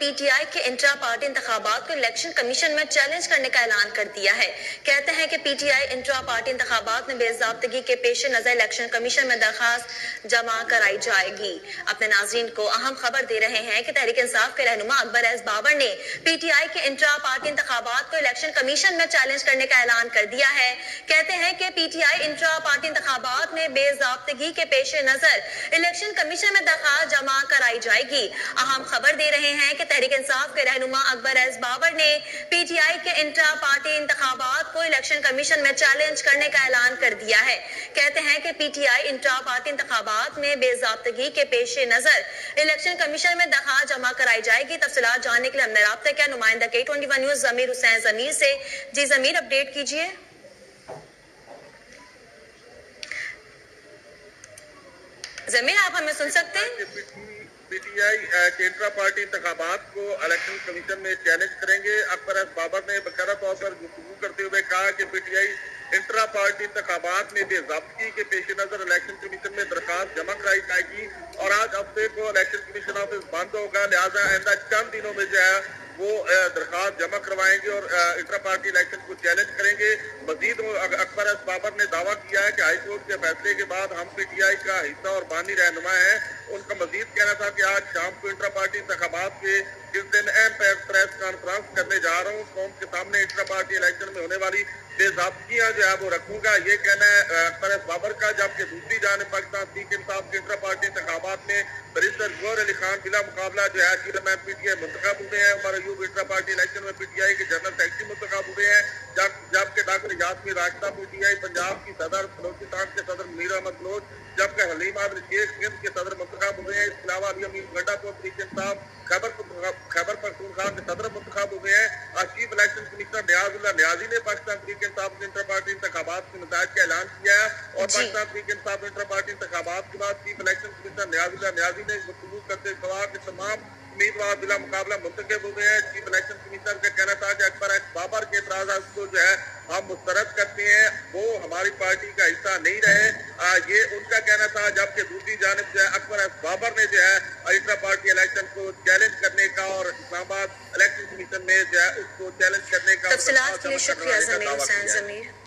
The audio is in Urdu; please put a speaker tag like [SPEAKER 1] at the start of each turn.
[SPEAKER 1] پی ٹی آئی کے انٹرا پارٹی انتخابات کو الیکشن کمیشن میں چیلنج کرنے کا اعلان کر دیا ہے۔ کہتے ہیں کہ P T I intra party انتخابات میں بے ضابطگی کے پیش نظر الیکشن کمیشن میں درخواست جمع کرائی جائے گی۔ اپنے ناظرین کو اہم خبر دے رہے ہیں کہ تحریک انصاف کے رہنما اکبر ایس بابر نے پی ٹی آئی کے انٹرا پارٹی انتخابات کو الیکشن کمیشن میں چیلنج کرنے کا اعلان کر دیا ہے۔ کہتے ہیں کہ P T I intra party انتخابات میں بے ضابطگی کے پیش نظر الیکشن کمیشن میں درخواست جمع کرائی جائے گی۔ اہم خبر دے رہے ہیں کہ تحریک انصاف کے رہنما اکبر ایس بابر نے پی ٹی آئی کے انٹرا پارٹی انتخابات کو الیکشن کمیشن میں چیلنج کرنے کا اعلان کر دیا ہے۔ کہتے ہیں کہ P T I intra party انتخابات میں بے ضابطگی کے پیش نظر الیکشن کمیشن میں درخواست جمع کرائی جائے گی۔ تفصیلات جاننے کے لیے ہم نے رابطہ کیا نمائندہ K21 نیوز ضمیر حسین ضمیر سے۔ جی ضمیر، اپڈیٹ کیجیے۔ ضمیر، آپ ہمیں سن سکتے ہیں؟
[SPEAKER 2] پی ٹی آئی کے انٹرا پارٹی انتخابات کو الیکشن کمیشن میں چیلنج کریں گے۔ اکبر ایس بابر نے باقاعدہ طور پر گفتگو کرتے ہوئے کہا کہ P T I intra party انتخابات میں بے ضابطگی کے پیش نظر الیکشن کمیشن میں درخواست جمع کرائی جائے گی اور آج ہفتے کو الیکشن کمیشن آفس بند ہوگا، لہٰذا آئندہ چند دنوں میں جو ہے وہ درخواست جمع کروائیں گے اور انٹرا پارٹی الیکشن کو چیلنج کریں گے۔ مزید اکبر ایس بابر نے دعویٰ کیا ہے کہ ہائی کورٹ کے فیصلے کے بعد ہم پی ٹی آئی کا حصہ اور بانی رہنما ہیں۔ ان کا مزید کہنا تھا کہ آج شام کو انٹرا پارٹی انتخابات کے اس دن اہم پریس کانفرنس کرنے جا رہا ہوں، قوم کے سامنے انٹرا پارٹی الیکشن میں ہونے والی بے ضابطگیاں جو ہے وہ رکھوں گا، یہ کہنا ہے اکبر ایس بابر کا۔ جبکہ دوسری جانب پاکستان تحریک انصاف کے انٹرا پارٹی انتخابات میں بیرسٹر گوہر علی خان بلا مقابلہ جو ہے چیئرمین پی ٹی آئی منتخب ہوئے ہیں۔ Omar Ayub intra party election میں پی ٹی آئی کے جنرل سیکرٹری منتخب ہوئے ہیں، جبکہ doctor Yasmin Rashida P T I Punjab کی صدر، بلوچستان کے صدر منیر احمد بلوچ، جبکہ حلیم عادل شیخ سندھ کے صدر منتخب ہوئے ہیں۔ اس کے علاوہ علی امین گڈا کو تحریک انصاف خیبر پختونخوا کے صدر منتخب ہوئے ہیں۔ چیف الیکشن کمشنر نیاز اللہ نیازی نے پاکستان تحریک انصاف کے انٹر پارٹی انتخابات کے نتائج کا اعلان کیا ہے اور پاکستان تحریک انصاف انٹر پارٹی انتخابات کے بعد چیف الیکشن کمشنر نیاز اللہ نیازی نے گفتگو کرتے ہوئے کہا کہ تمام امیدوار بلا مقابلہ منتخب ہوئے ہیں۔ چیف الیکشن کمشنر کا کہنا تھا کہ اکبر ایس بابر کے اعتراضات کو جو ہے ہم مسترد کرتے ہیں، وہ ہماری پارٹی کا حصہ نہیں رہے، یہ ان کا کہنا تھا۔ جبکہ دوسری جانب جو ہے اکبر ایس بابر نے جو ہے انٹرا پارٹی الیکشن کو چیلنج کرنے کا اور اسلام آباد الیکشن کمیشن میں جو ہے اس کو چیلنج کرنے کا
[SPEAKER 1] تفصیلات کے لیے شکریہ ضمیر حسین ضمیر۔